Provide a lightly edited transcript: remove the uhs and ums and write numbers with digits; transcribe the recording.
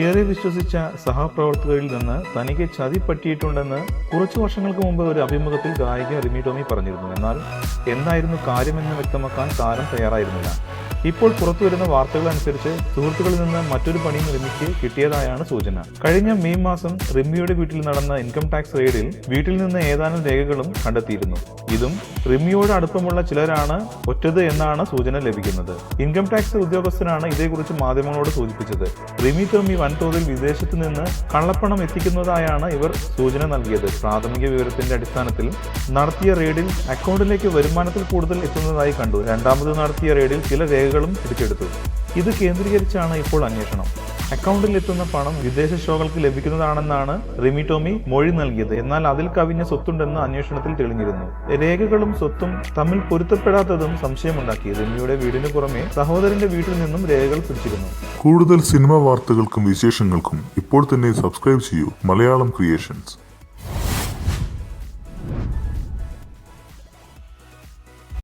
ഏറെ വിശ്വസിച്ച സഹപ്രവർത്തകരിൽ നിന്ന് തനിക്ക് ചതി പറ്റിയിട്ടുണ്ടെന്ന് കുറച്ചു വർഷങ്ങൾക്ക് മുമ്പ് ഒരു അഭിമുഖത്തിൽ ഗായിക റിമി ടോമി പറഞ്ഞിരുന്നു. എന്നാൽ എന്തായിരുന്നു കാര്യമെന്ന് വ്യക്തമാക്കാൻ താരം തയ്യാറായിരുന്നില്ല. ഇപ്പോൾ പുറത്തുവരുന്ന വാർത്തകൾ അനുസരിച്ച് സുഹൃത്തുക്കളിൽ നിന്ന് മറ്റൊരു പണിയും റിമിക്ക് കിട്ടിയതായാണ് സൂചന. കഴിഞ്ഞ മെയ് മാസം റിമിയുടെ വീട്ടിൽ നടന്ന ഇൻകം ടാക്സ് റെയ്ഡിൽ വീട്ടിൽ നിന്ന് ഏതാനും രേഖകളും കണ്ടെത്തിയിരുന്നു. ഇതും റിമിയോട് അടുപ്പമുള്ള ചിലരാണ് ഒറ്റത് എന്നാണ് സൂചന ലഭിക്കുന്നത്. ഇൻകം ടാക്സ് ഉദ്യോഗസ്ഥനാണ് ഇതേക്കുറിച്ച് മാധ്യമങ്ങളോട് സൂചിപ്പിച്ചത്. റിമി ടോമി വൻതോതിൽ വിദേശത്ത് നിന്ന് കള്ളപ്പണം എത്തിക്കുന്നതായാണ് ഇവർ സൂചന നൽകിയത്. പ്രാഥമിക വിവരത്തിന്റെ അടിസ്ഥാനത്തിൽ നടത്തിയ റെയ്ഡിൽ അക്കൗണ്ടിലേക്ക് വരുമാനത്തിൽ കൂടുതൽ എത്തുന്നതായി കണ്ടു. രണ്ടാമത് നടത്തിയ റെയ്ഡിൽ ചില രേഖകളും പിടിച്ചെടുത്തു. ഇത് കേന്ദ്രീകരിച്ചാണ് ഇപ്പോൾ അന്വേഷണം. അക്കൗണ്ടിൽ എത്തുന്ന പണം വിദേശ ഷോകൾക്ക് ലഭിക്കുന്നതാണെന്നാണ് റിമി ടോമി മൊഴി നൽകിയത്. എന്നാൽ അതിൽ കവിഞ്ഞ സ്വത്തുണ്ടെന്ന് അന്വേഷണത്തിൽ തെളിഞ്ഞിരുന്നു. രേഖകളും സ്വത്തും തമ്മിൽ പൊരുത്തപ്പെടാത്തതും സംശയമുണ്ടാക്കി. റിമിയുടെ വീടിന് പുറമെ സഹോദരന്റെ വീട്ടിൽ നിന്നും രേഖകൾ പിടിച്ചിരുന്നു. കൂടുതൽ സിനിമാ വാർത്തകൾക്കും വിശേഷങ്ങൾക്കും ഇപ്പോൾ തന്നെ സബ്സ്ക്രൈബ് ചെയ്യൂ മലയാളം ക്രിയേഷൻസ്.